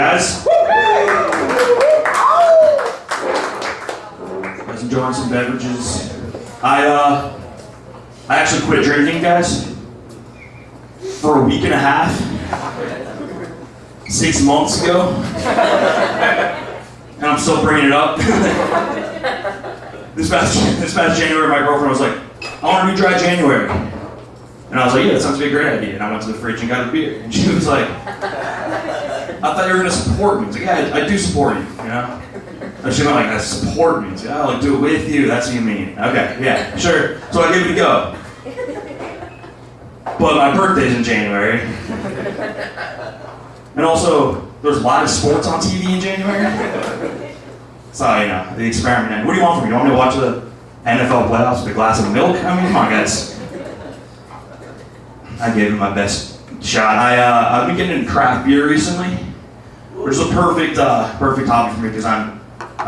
guys. Guys enjoying some beverages. I actually quit drinking, guys, for a week and a half, 6 months ago, and I'm still bringing it up. This past January, my girlfriend was like, I want to do dry January. And I was like, yeah, that sounds like a great idea. And I went to the fridge and got a beer. And she was like, I thought you were going to support me. I was like, yeah, I do support you, you know? And she went like, I support me. I was like, oh, like, do it with you. That's what you mean. Okay, yeah, sure. So I gave it a go. But my birthday's in January. And also, there's a lot of sports on TV in January. So, you know, the experiment. What do you want from me? You want me to watch the NFL playoffs with a glass of milk? I mean, come on, guys. I gave it my best shot. I've been getting into craft beer recently, which is a perfect hobby for me because I'm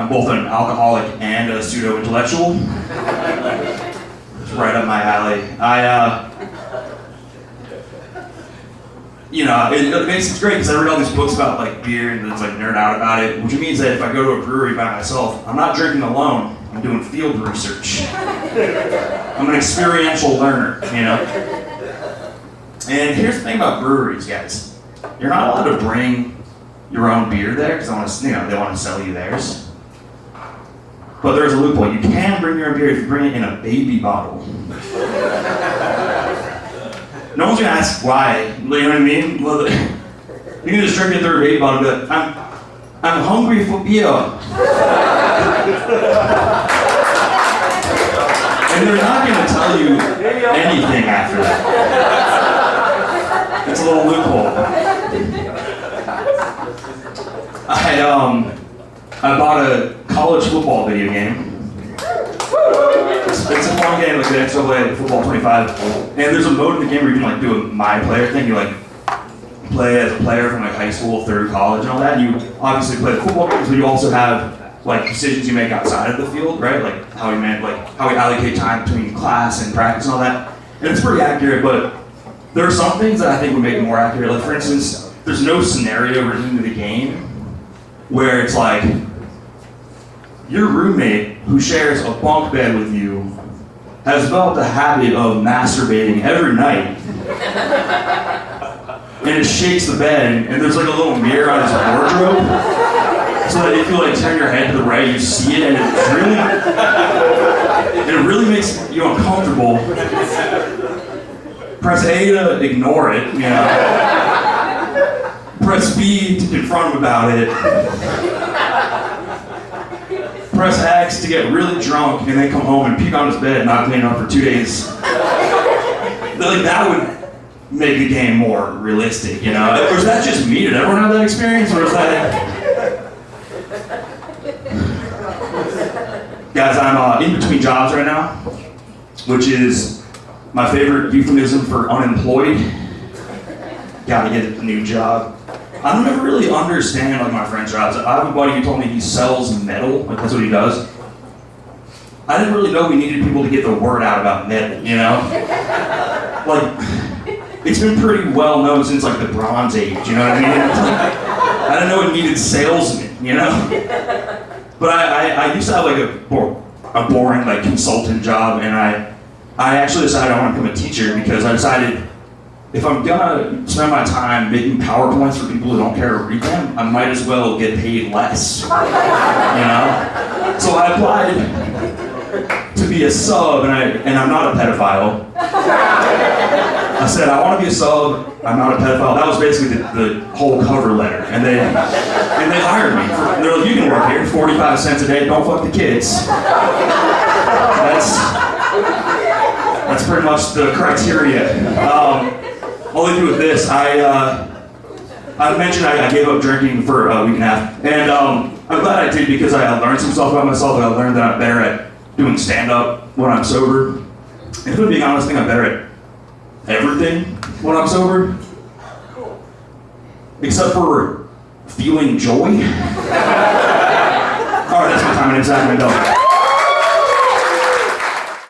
both an alcoholic and a pseudo-intellectual. It's right up my alley. It makes it great because I read all these books about like beer and it's like nerd out about it, which means that if I go to a brewery by myself, I'm not drinking alone. I'm doing field research. I'm an experiential learner, you know. And here's the thing about breweries, guys. You're not allowed to bring your own beer there because they want to sell you theirs. But there's a loophole. You can bring your own beer if you bring it in a baby bottle. No one's gonna ask why. You know what I mean? Well, you can just drink it through a baby bottle and be like, I'm hungry for beer. And they're not gonna tell you anything after that. It's a little loophole. I bought a college football video game. It's a fun game, like the NCAA Football 25. And there's a mode in the game where you can like do a my player thing. You like play as a player from like high school through college and all that. And you obviously play the football games, but you also have like decisions you make outside of the field, right? Like how we allocate time between class and practice and all that. And it's pretty accurate, but there are some things that I think would make it more accurate. Like for instance, there's no scenario written into the game where it's like your roommate who shares a bunk bed with you has developed a habit of masturbating every night. And it shakes the bed, and there's like a little mirror on his wardrobe, so that if you like turn your head to the right, you see it, and it really makes you uncomfortable. Press A to ignore it, you know. Press B to confront him about it. Press X to get really drunk and then come home and puke on his bed and not clean it up for 2 days. Like that would make the game more realistic, you know? Or is that just me? Did everyone have that experience? Or is that... Guys, I'm in between jobs right now, which is my favorite euphemism for unemployed. Gotta get a new job. I don't ever really understand like my friend's jobs. I have a buddy who told me he sells metal, like that's what he does. I didn't really know we needed people to get the word out about metal, you know? Like, it's been pretty well known since like the Bronze Age, you know what I mean? I didn't know it needed salesmen, you know? But I used to have like a boring like consultant job, and I actually decided I want to become a teacher because I decided if I'm gonna spend my time making PowerPoints for people who don't care to read them, I might as well get paid less, you know? So I applied to be a sub, and I'm not a pedophile. I said, I want to be a sub, I'm not a pedophile. That was basically the whole cover letter. And they hired me. They're like, you can work here, 45 cents a day, don't fuck the kids. That's pretty much the criteria. All I do with this, I mentioned I gave up drinking for a week and a half, and I'm glad I did because I learned some stuff about myself. I learned that I'm better at doing stand-up when I'm sober. And if I'm being honest, I think I'm better at everything when I'm sober, except for feeling joy. All right, that's my time. My name's Mandell.